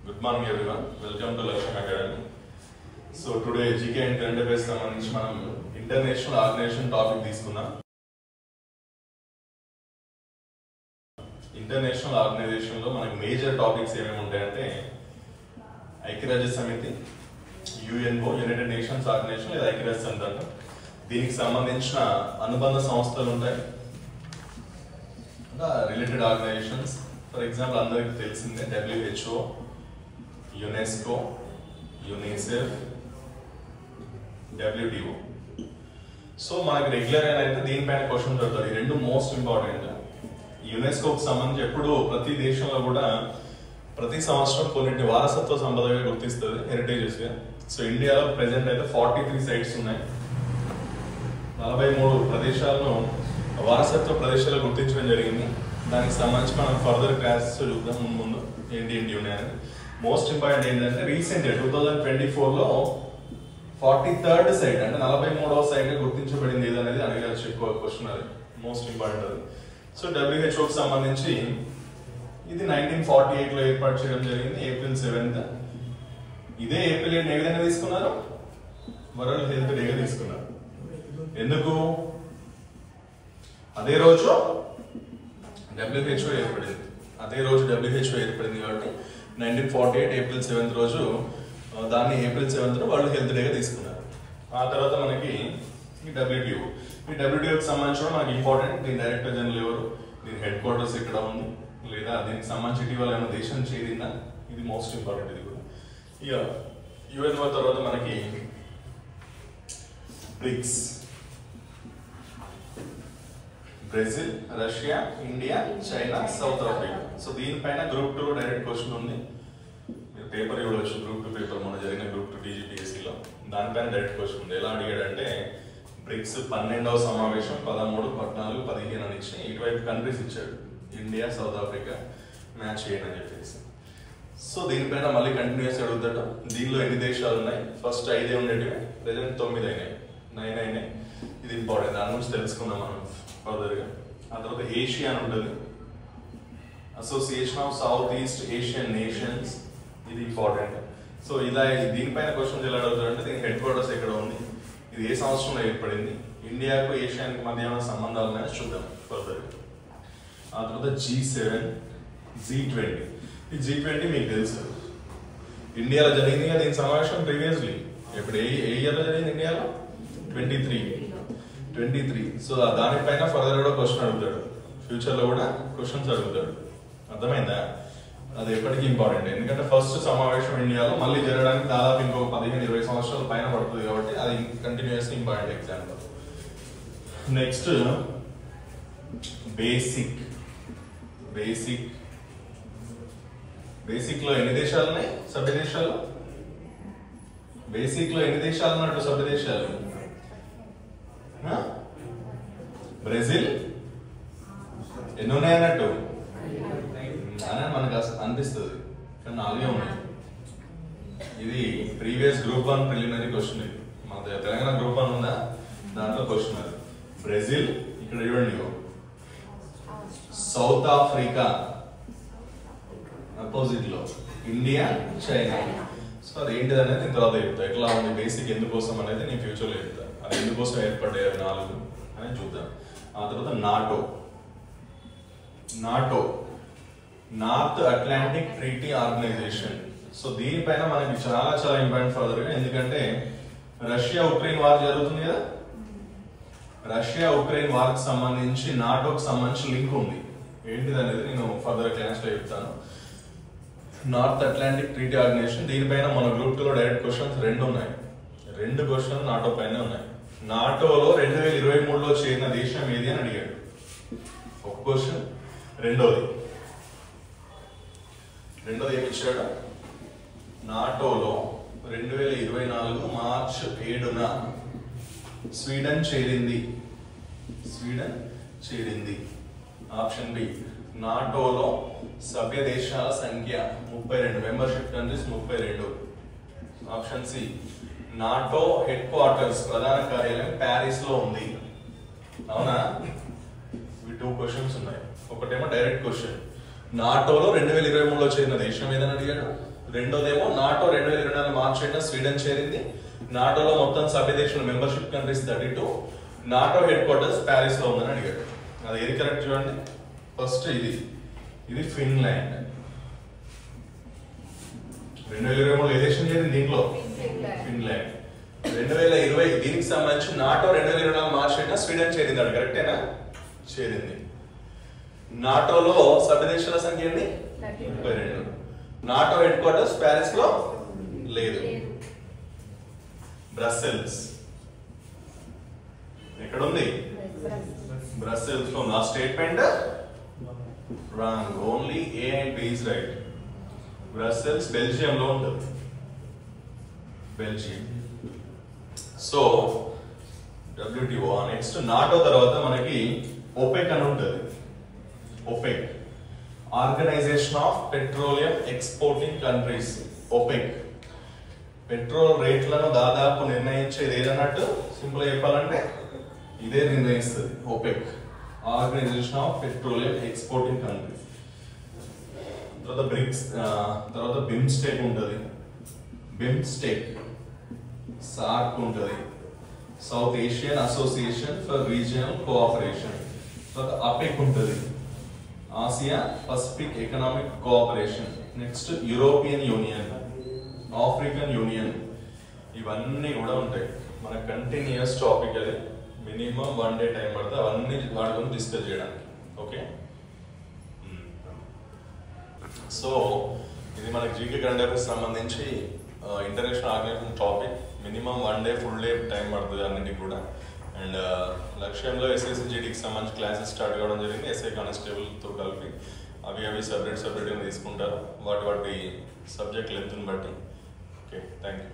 Good morning everyone. Welcome to Laksham Academy. So today GK and current affairs సంబంధించి మనం international organization topic తీసుకున్నాం. International organisation లో మనకి major topics ఏమేమి ఉంటాయంటే ఐక్యరాజ్య సమితి, యుఎన్ఓ, యునైటెడ్ నేషన్స్ ఆర్గనైజేషన్ లేదా ఐక్యరాజ్య సమితి అంటాం. దీనికి సంబంధించిన అనుబంధ సంస్థలు ఉంటాయి, రిలేటెడ్ ఆర్గనైజేషన్స్. ఫర్ ఎగ్జాంపుల్ అందరికీ తెలిసిందే WHO, UNESCO, UNICEF, WTO. So మనకి రెగ్యులర్ అయితే దీనిపైన క్వశ్చన్ దొరుకుతారు. ఈ రెండు మోస్ట్ ఇంపార్టెంట్. యునెస్కోకి సంబంధించి ఎప్పుడు ప్రతి దేశంలో కూడా ప్రతి సంవత్సరం కొన్నింటి వారసత్వ సంపదగా గుర్తిస్తుంది, హెరిటేజెస్ గా. సో ఇండియాలో ప్రెసెంట్ అయితే 43 సైట్స్ ఉన్నాయి. 43 ప్రదేశాలను వారసత్వ ప్రదేశాలు గుర్తించడం జరిగింది. దానికి సంబంధించి మనం ఫర్దర్ క్లాసెస్ చూద్దాం ముందు ఏంటి ఉన్నాయని. మోస్ట్ ఇంపార్టెంట్ ఏంటంటే రీసెంట్ 2024లో 43rd సైట్ అంటే 43వ సైట్ గుర్తించబడింది ఏదనేది అడగచ్చు ఎక్కువ క్వశ్చన్. అది మోస్ట్ ఇంపార్టెంట్. అది సో WHOకి సంబంధించి ఇది 1948లో ఏర్పాటు చేయడం జరిగింది, April 7th. ఇదే ఏప్రిల్ 8 ఏ విధంగా తీసుకున్నారు? వరల్డ్ హెల్త్ డేగా తీసుకున్నారు. ఎందుకు? అదే రోజు WHO ఏర్పడింది. అదే రోజు WHO ఏర్పడింది కాబట్టి 1948 April 7th రోజు దాన్ని April 7th వరల్డ్ హెల్త్ డేగా తీసుకున్నారు. ఆ తర్వాత మనకి ఈ WTO. ఈ WTOకి సంబంధించిన మనకి ఇంపార్టెంట్. దీని డైరెక్టర్ జనరల్ ఎవరు, దీని హెడ్ క్వార్టర్స్ ఎక్కడ ఉంది, లేదా దీనికి సంబంధించి ఇటీవల ఏమైనా దేశం చేరిందా, ఇది మోస్ట్ ఇంపార్టెంట్. ఇది కూడా ఇక యుఎన్ఓ తర్వాత మనకి BRICS, Brazil, Russia, India, China, South Africa. So దీనిపైన గ్రూప్ 2 డైరెక్ట్ క్వశ్చన్ ఉంది. మీరు పేపర్ ఇవ్వచ్చు, గ్రూప్ 2 పేపర్ మొన్న జరిగిన గ్రూప్ 2 TGPSCలో దానిపైన డైరెక్ట్ క్వశ్చన్ ఉంది. ఎలా అడిగాడంటే బ్రిక్స్ 12వ సమావేశం 13, 14, 15 అని ఇచ్చి ఇటువైపు కంట్రీస్ ఇచ్చాడు, ఇండియా, సౌత్ ఆఫ్రికా మ్యాచ్ చేయండి అని చెప్పేసి. సో దీనిపైన మళ్ళీ కంటిన్యూస్ అడుగుతాడు. దీనిలో ఎన్ని దేశాలు ఉన్నాయి? ఫస్ట్ 5 ఉండేటివి, ప్రెజెంట్ 9 అయినాయి, 9 అయినాయి. ఇది ఇంపార్టెంట్, దాని గురించి తెలుసుకుందాం మనం ఫర్దర్ గా. ఆ తర్వాత ఏషియా అని ఉంటుంది, association of south east Asian nations, ఇది ఇంపార్టెంట్. సో ఇలా దీనిపైన క్వశ్చన్స్ ఎలా అడుగుతారంటే దీని హెడ్ క్వార్టర్స్ ఎక్కడ ఉంది, ఇది ఏ సంవత్సరంలో ఏర్పడింది, ఇండియాకు ఏషియాకి మధ్య ఏమైనా సంబంధాలు ఉన్నాయని చూద్దాం ఫర్దర్ గా. ఆ తర్వాత G7, G20. ఈ G20 మీకు తెలుసు ఇండియాలో జరిగింది కదా దీని సమావేశం ప్రీవియస్లీ. ఇప్పుడు ఏ ఇయర్లో జరిగింది ఇండియాలో? 23. సో దానిపైన ఫర్దర్ కూడా క్వశ్చన్ అడుగుతాడు, ఫ్యూచర్ లో కూడా క్వశ్చన్స్ అడుగుతాడు. అర్థమైందా? అది ఎప్పటికీ ఇంపార్టెంట్. ఎందుకంటే ఫస్ట్ సమావేశం ఇండియాలో మళ్ళీ జరగడానికి దాదాపు ఇంకొక 15-20 సంవత్సరాల పైన పడుతుంది కాబట్టి అది continuous important example. Next basic లో ఎన్ని దేశాలు ఉన్నాయి? సభ్య దేశాలు. బేసిక్ లో ఎన్ని దేశాలు ఉన్నట్టు సభ్య దేశాలు? బ్రెజిల్ ఎన్ని ఉన్నాయి అన్నట్టు అని మనకు అనిపిస్తుంది, కానీ 4 ఉన్నాయి. ఇది ప్రీవియస్ గ్రూప్ 1 ప్రిలిమినరీ క్వశ్చన్. ఇది మన తెలంగాణ గ్రూప్ 1 ఉందా, దాంట్లో క్వశ్చన్ అది. బ్రెజిల్ ఇక్కడ ఇవ్వండి, సౌత్ ఆఫ్రికా అపోజిట్ లో, ఇండియా, చైనా. సో అది ఏంటిది అనేది నేను తర్వాత చెప్తా. ఎట్లా ఉంది బేసిక్ ఎందుకోసం అనేది నేను ఫ్యూచర్లో చెప్తా. అది ఎందుకోసం ఏర్పడ్డాయి 4 అని చూద్దాం. ఆ తర్వాత NATO, North Atlantic Treaty Organization. So దీనిపైన మనకి చాలా ఇంపార్టెంట్ ఫర్దర్ గా, ఎందుకంటే రష్యా ఉక్రెయిన్ వార్ జరుగుతుంది కదా. రష్యా ఉక్రెయిన్ వార్ కి సంబంధించి నాటోకి సంబంధించి లింక్ ఉంది. ఏంటిది అనేది నేను ఫర్దర్ క్లాస్ లో చెప్తాను. నార్త్ అట్లాంటిక్ ట్రీటీ ఆర్గనైజేషన్, దీనిపైన మన గ్రూప్ 2లో డైరెక్ట్ క్వశ్చన్స్ 2 ఉన్నాయి. 2 క్వశ్చన్స్ నాటో పైన ఉన్నాయి. నాటోలో 2023లో చేరిన దేశం ఏది అని అడిగాడు, ఒక క్వశ్చన్. రెండోది ఏమి ఇచ్చాడు? నాటోలో 2024 మార్చ్ 7న స్వీడన్ చేరింది. Option B. నాటోలో సభ్య దేశాల సంఖ్య 32, membership countries 32. Option C. NATO headquarters, ప్రధాన కార్యాలయం ప్యారిస్ లో ఉంది. అవునా? ఇవి 2 క్వశ్చన్స్ ఉన్నాయి. ఒకటేమో డైరెక్ట్ క్వశ్చన్, నాటోలో 2023లో చేరిన దేశం ఏదని అడిగాడు. రెండోదేమో నాటో 2024 మార్చి 8న స్వీడన్ చేరింది. నాటోలో మొత్తం సభ్య దేశాల membership countries 32. NATO head quarters Paris లో ఉందని అడిగాడు. అది ఏది కరెక్ట్ చూడండి. ఫస్ట్ ఇది ఫిన్లాండ్. 2023 ఏ దేశం చేరింది దీంట్లో? ఫిన్లాండ్. 2020 దీనికి సంబంధించి నాటో 2024 మార్చి 8న స్వీడన్ చేరింది. అది కరెక్టేనా? చేరింది. నాటోలో సభ్య దేశాల సంఖ్య ఏంటి? 32. నాటో హెడ్ క్వార్టర్స్ ప్యారిస్ లో లేదు. బ్రసెల్స్ ఎక్కడ ఉంది? బ్రసెల్స్ లో. నా statement wrong. Only A and B is right. Brussels Belgium లో ఉంటుంది. Belgium. So WTO. Next NATO తర్వాత మనకి OPEC అని ఉంటుంది. OPEC, Organization of Petroleum Exporting Countries. OPEC petrol రేట్లను దాదాపు నిర్ణయించేది ఏదన్నట్టు సింపుల్ చెప్పాలంటే ఇదే నిర్ణయిస్తుంది. OPEC, Organization of Petroleum Exporting Countries. తర్వాత బ్రిక్స్, తర్వాత బిమ్స్టెక్ ఉంటుంది. బిమ్స్టెక్. సార్క్ ఉంటుంది. South Asian Association for Regional Cooperation. తర్వాత APEC ఉంటుంది. Asia Pacific Economic Cooperation. Next European union, African union. ఇవన్నీ కూడా ఉంటాయి. మన కంటిన్యూస్ టాపిక్ అది. మినిమం 1 డే టైం పడుతుంది అవన్నీ వాటి గురించి డిస్కస్ చేయడానికి. ఓకే, సో ఇది మనకి జీకే కరెంట్ అఫైర్స్ సంబంధించి international organization topic. Minimum 1 day full day time పడుతుంది అన్నింటికి కూడా. అండ్ లక్ష్యంలో ఎస్ఎస్సి జీడీకి సంబంధించి క్లాసెస్ స్టార్ట్ కావడం జరిగింది. ఎస్ఐ కానిస్టేబుల్తో కలిపి అవి సపరేట్గా తీసుకుంటారు వాటి సబ్జెక్ట్ లెంత్ని బట్టి. Okay, thank you.